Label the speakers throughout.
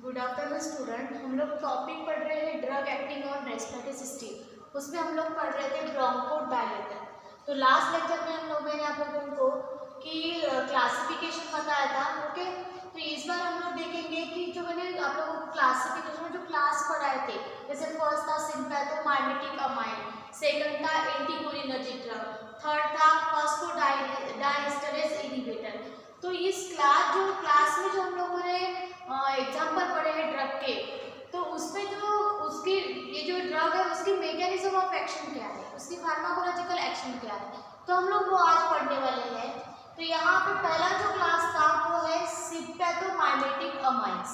Speaker 1: Good afternoon student. हम लोग topic पढ़ रहे हैं drug acting on respiratory system. उसमें हम लोग पढ़ रहे थे ब्रोंकोडायलेटर। तो लास्ट लेक्चर में हम लोगों ने आप लोगों को कि क्लासिफिकेशन बताया था। ओके, तो इस बार हम लोग देखेंगे कि जो मैंने आप लोगों को क्लासिफिकेशन में जो क्लास पढ़ाए थे, जैसे फर्स्ट था सिम्पैथोमाइमेटिक अमाइन, सेकंड था एंटीकोलिनर्जिक ड्रग, थर्ड था फॉस्फोडाइएस्टरेज इनहिबिटर। तो इस क्लास में जो हम लोगों ने एग्जाम्पल पढ़े हैं ड्रग के, तो उसमें जो उसकी ये जो ड्रग है उसकी मैकेनिज्म ऑफ एक्शन क्या है, उसकी फार्माकोलॉजिकल एक्शन क्या है, तो हम लोग वो आज पढ़ने वाले हैं। तो यहाँ पे पहला जो क्लास था वो है सिम्पैथोमाइमेटिक अमाइंस।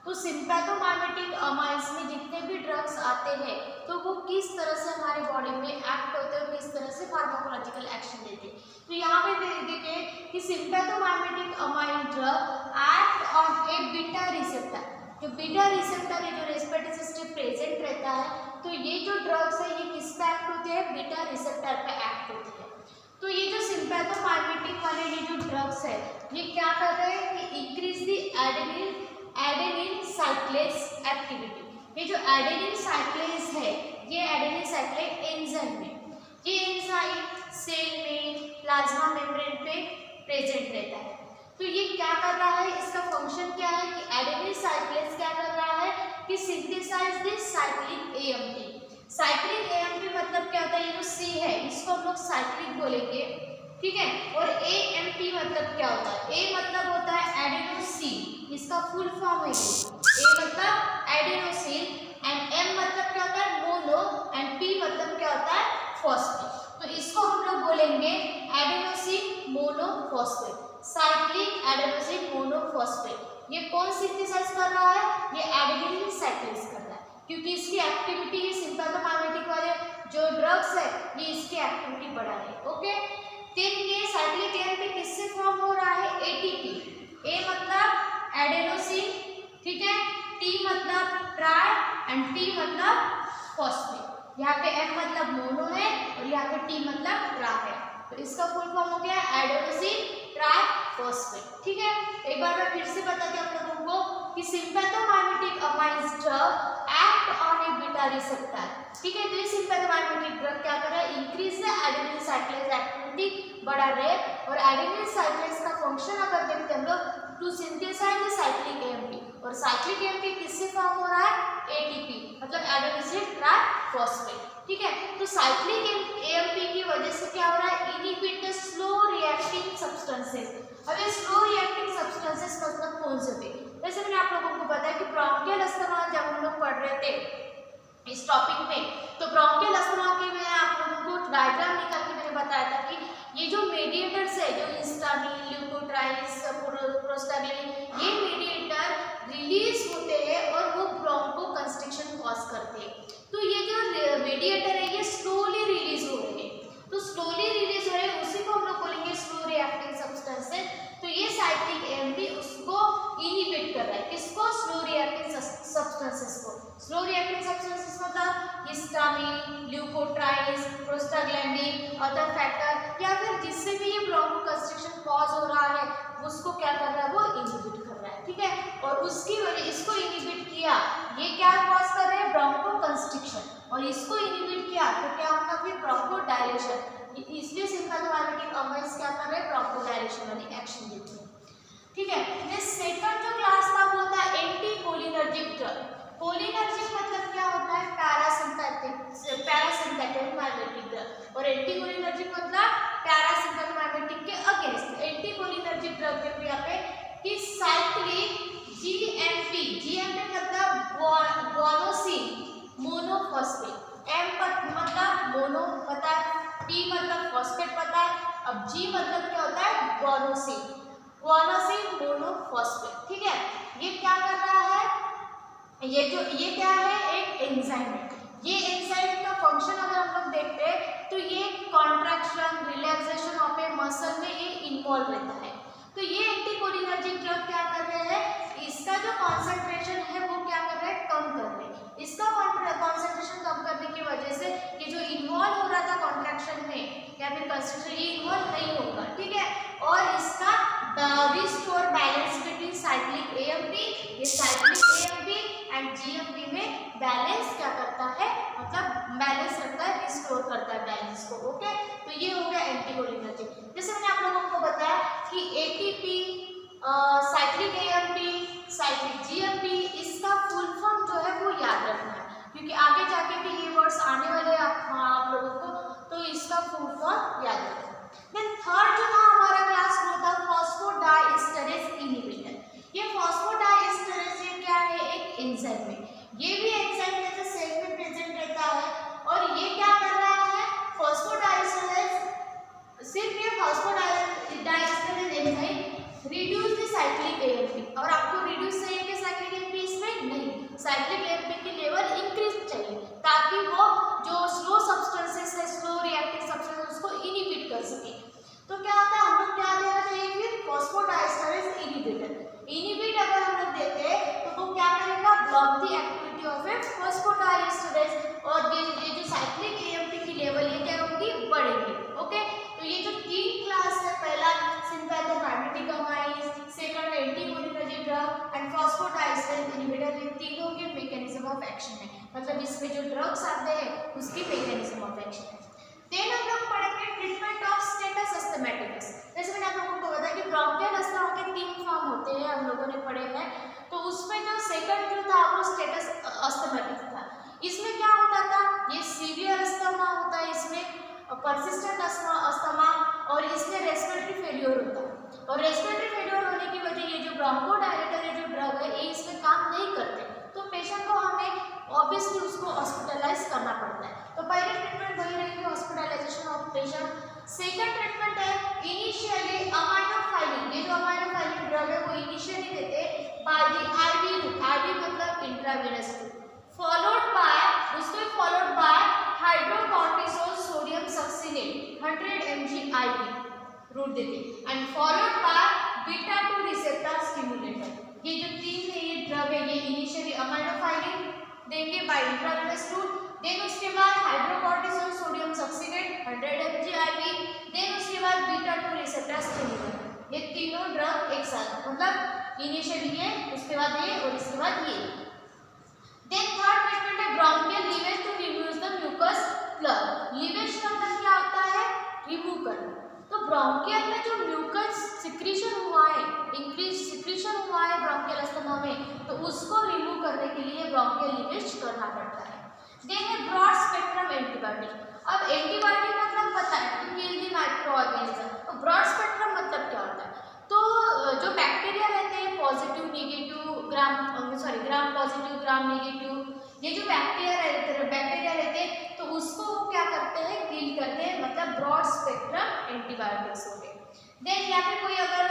Speaker 1: तो सिम्पैथोमाइमेटिक अमाइंस में जितने भी ड्रग्स आते हैं तो वो किस तरह से हमारे बॉडी में एक्ट होते हैं, किस तरह से फार्माकोलॉजिकल एक्शन देते हैं। तो यहाँ पे देखें कि sympathomimetic amine drug act on A beta receptor. जो बीटा रिसेप्टर है जो रेस्पिरेटरी सिस्टम प्रेजेंट रहता है, तो ये जो ड्रग्स है ये किस पे एक्ट होते हैं, बीटा रिसेप्टर पे एक्ट होते हैं। तो ये जो सिम्पैथोमाइमेटिक वाले ये जो ड्रग्स है ये क्या कर रहे हैं कि इंक्रीज द एडेनिन साइक्लेज एक्टिविटी। ये जो एडेनिन साइक्लेज है ये एडेनिन साइक्लेज एंजाइम में, ये एंजाइम सेल में प्लाज्मा मेम्ब्रेन पे प्रेजेंट रहता है। तो ये क्या कर रहा है, इसका फंक्शन क्या है कि एडेनिन साइक्लेज क्या कर रहा है कि synthesize this cyclic AMP. Cyclic AMP मतलब क्या होता है, ये जो सी है इसको हम लोग साइक्लिक बोलेंगे, ठीक है। और एएमपी मतलब क्या होता है, ए मतलब होता है एडेनोसिन, इसका फुल फॉर्म है ए मतलब एडेनोसिन, एंड एम मतलब क्या होता है मोनो, एंड पी मतलब क्या होता है फॉस्फेट। तो इसको हम लोग बोलेंगे adenosine monophosphate, cyclic adenosine monophosphate. ये कौन सिंथेसाइज कर रहा है, ये एडेनिन साइक्लेज कर रहा है, क्योंकि इसकी एक्टिविटी ये सिम्पैथोमाइमेटिक वाले जो ड्रग्स है ये इसकी एक्टिविटी बढ़ा है। ओके, फिर ये साइक्लिक एएमपी किससे फॉर्म हो रहा है, एटीपी। ए मतलब एडेनोसिन, ठीक है, टी मतलब ट्राई, एंड पी मतलब फॉस्फेट। यहाँ पे एम मतलब मोनो है और यहाँ पे टी मतलब ट्रा है, तो इसका फुल फॉर्म हो गया एडेनोसिन ट्राई फॉस्फेट, ठीक है। एक बार मैं फिर से बताती हूँ आप लोगों को कि sympathomimetic amines drug act on A beta receptor, ठीक है। तो ये सिम्पैथोमाइमेटिक ड्रग क्या कर रहा है, इंक्रीज द एडेनिन साइक्लेज एक्टिविटी बढ़ा रहे, और एडेनिन साइक्लेज का फंक्शन अगर देखते हैं हम लोग to synthesize the cyclic AMP, और साइक्लिक एएमपी किससे फॉर्म हो रहा है, एटीपी मतलब एडेनोसिन ट्राइफॉस्फेट, ठीक है। तो साइक्लिक एएमपी की वजह से क्या हो रहा है, inhibit the slow reacting substances. अब ये स्लो रिएक्टिंग सब्सटेंसेस मतलब कौन से थे, जैसे मैंने आप लोगों को बताया कि ब्रोंकियल अस्थमा जब हम लोग पढ़ रहे थे इस टॉपिक में, तो ब्रोंकियल अस्थमा के मैं आप लोगों को डायग्राम निकाल के मैंने बताया था कि ये जो मेडिएटर्स है जो हिस्टामिन, ल्यूकोट्राइन्स, प्रोस्टाग्लैंडिन, ये मेडिएटर रिलीज होते हैं और वो ब्रोंको कंस्ट्रिक्शन कॉज करते हैं। तो ये जो मेडिएटर है ये स्लोली रिलीज हो रहे हैं, तो स्लोली रिलीज हो रहे हैं उसी को हम लोग बोलेंगे स्लो रिएक्टिंग सब्सटेंसेस। तो ये साइक्लिक एएमपी उसको इनहिबिट कर रहा है, किसको, स्लो रिएक्टिंग सब्सटेंसेस को। स्लो रिएक्टिंग सब्सटेंसेस मतलब histamine, leukotrienes, prostaglandin, other factor, या फिर जिससे भी ये ब्रोंको कंस्ट्रिक्शन कॉज हो रहा है उसको क्या कर रहा है, वो इनहिबिट कर रहा है, ठीक है। और उसकी वजह इसको इनहिबिट किया, ये क्या कॉज कर रहे हैं, ब्रोंको कंस्ट्रिक्शन, और इसको इनहिबिट किया तो क्या होगा फिर ब्रोंकोडायलेशन। इसलिए सिम्पैथोमाइमेटिक अमाइंस क्या कर रहे हैं, ब्रोंकोडायलेशन वाली एक्शन देते हैं, ठीक है। नेक्स्ट सेकंड जो क्लास था वो था एंटीकोलिनर्जिक ड्रग। कोलिनर्जिक मतलब क्या होता है, पैरासिम्पैथेटिक माइमेटिक ड्रग, और एंटीकोलिनर्जिक मतलब पैरासिम्पैथोमाइमेटिक के अगेंस्ट। एंटीकोलिनर्जिक ड्रग में यहाँ पे कि साइक्लिक जीएमपी, जीएमपी मतलब गुआनोसिन मोनोफॉस्फेट, एम मतलब मोनो पता है, पी मतलब फॉस्फेट पता है, अब जी मतलब क्या होता है, गुआनोसिन, गुआनोसिन मोनोफॉस्फेट, ठीक है। ये क्या कर रहा है, ये क्या है, एक एंजाइम है। ये एंजाइम का फंक्शन अगर हम लोग देखते हैं तो ये contraction relaxation of A muscle में ये इन्वॉल्व रहता है। तो ये एंटीकोलिनर्जिक ड्रग क्या कर रहे हैं, इसका जो कॉन्सेंट्रेशन है वो क्या कर रहे हैं, कम कर रहे हैं। इसका कॉन्सेंट्रेशन कम करने की वजह से ये जो इन्वॉल्व हो रहा था कॉन्ट्रैक्शन में या फिर कंस्ट्रक्शन, ये इन्वॉल्व नहीं होगा, ठीक है। और इसका restore balance between cyclic AMP, ये साइक्लिक एएमपी एंड जीएमपी में बैलेंस क्या करता है, मतलब बैलेंस रखता है, रिस्टोर करता है बैलेंस को। ओके, तो ये हो गया एंटीकोलिनर्जिक। जैसे मैंने आप लोगों को बताया कि ATP, cyclic AMP, cyclic GMP, इसका फुल फॉर्म जो है वो याद रखना है, क्योंकि आगे जाके भी ये वर्ड्स आने वाले हैं आप लोगों को, तो इसका फुल फॉर्म याद रखना। देन थर्ड जो था हमारा क्लास वो था फॉस्फोडाइस्टरेज इनहिबिटर। ये फॉस्फोडाइस्टरेज ये क्या है, एक एंजाइम है। ये भी एंजाइम जैसे सेल में प्रेजेंट रहता है और ये क्या कर रहा है, फॉस्फोडाइस्टरेज, सिर्फ ये phosphodiesterase enzyme reduce the cyclic AMP. और आपको रिड्यूस चाहिए कि साइक्लिक एएमपी, इसमें नहीं, साइक्लिक एएमपी की लेवल इंक्रीज चाहिए ताकि वो जो स्लो सब्सटेंसेस है, स्लो रिएक्टिव सब्सटेंस, उसको इनहिबिट कर सके। तो क्या होता है, हम लोग क्या देना चाहिए फिर, फॉस्फोडाइस्टरेज इनहिबिटर। इनहिबिट अगर हम लोग देते हैं तो वो क्या करेगा, ब्लॉक द एक्टिविटी ऑफ ए फॉस्फोडाइस्टरेज, और ये जो साइक्लिक एएमपी की लेवल ये क्या होगी, बढ़ेगी। ओके, तो ये जो तीन क्लास है, पहला sympathomimetic amines, second anticholinergic drug and phosphodiesterase inhibitor, ये तीनों के मैकेनिज्म ऑफ एक्शन है, मतलब इसमें जो ड्रग्स आते हैं उसकी मैकेनिज्म ऑफ एक्शन है। देन हम लोग पढ़ेंगे ट्रीटमेंट ऑफ स्टेटस अस्थमैटिकस। जैसे मैंने आप लोगों को बताया कि ब्रोंकियल अस्थमा के तीन फॉर्म होते हैं, हम लोगों ने पढ़े हैं, तो उसमें जो सेकंड जो था वो स्टेटस अस्थमैटिक था। इसमें क्या होता था, ये सीवियर अस्थमा होता है, इसमें परसिस्टेंट अस्थमा, और इसमें रेस्पिरेटरी फेलियर होता है, और रेस्पिरेटरी फेलियर होने की वजह ये जो ब्रोंकोडायलेटर जो ड्रग है ये इसमें काम नहीं करते, तो पेशेंट को हमें ऑब्वियसली उसको हॉस्पिटलाइज करना पड़ता है। तो पहले ट्रीटमेंट वही रहेगी, hospitalization of patient. Second treatment है इनिशियली अमाइनोफाइलिन। ये जो अमाइनोफाइलिन ड्रग है वो इनिशियली देते हैं by the IV route, IV मतलब intravenous route, followed by hydrocortisol sodium succinate 100 mg IV route देते, and followed by beta 2 receptor stimulator. ये जो तीन है ये ड्रग है, ये इनिशियली अमाइनोफाइलिन देंगे बाय इंट्रावेनस रूट, देन उसके बाद hydrocortisol sodium succinate 100 mg IV, then उसके बाद बीटा 2 रिसेप्टर स्टिमुलेटर। ये तीनों ड्रग एक साथ, मतलब इनिशियली ये, उसके बाद ये, और इसके बाद ये। देन थर्ड ट्रीटमेंट है bronchial lavage to remove the mucus plug. Lavage का मतलब क्या होता है, रिमूव करना। तो ब्रोंकियल में जो म्यूकस सिक्रीशन हुआ है, इंक्रीज सिक्रीशन हुआ है ब्रोंकियल अस्थमा में, तो उसको रिमूव करने के लिए ब्रोंकियल लीवेज करना पड़ता है। देन है ब्रॉड स्पेक्ट्रम एंटीबायोटिक। अब एंटीबायोटिक मतलब पता है to kill the micro organism, तो ब्रॉड स्पेक्ट्रम मतलब क्या होता है, तो जो बैक्टीरिया रहते हैं positive negative gram positive gram negative, ये जो बैक्टीरिया रहते हैं तो उसको वो क्या करते हैं, किल करते हैं, मतलब ब्रॉड स्पेक्ट्रम एंटीबायोटिक्स हो गए। देन यहाँ पे कोई अगर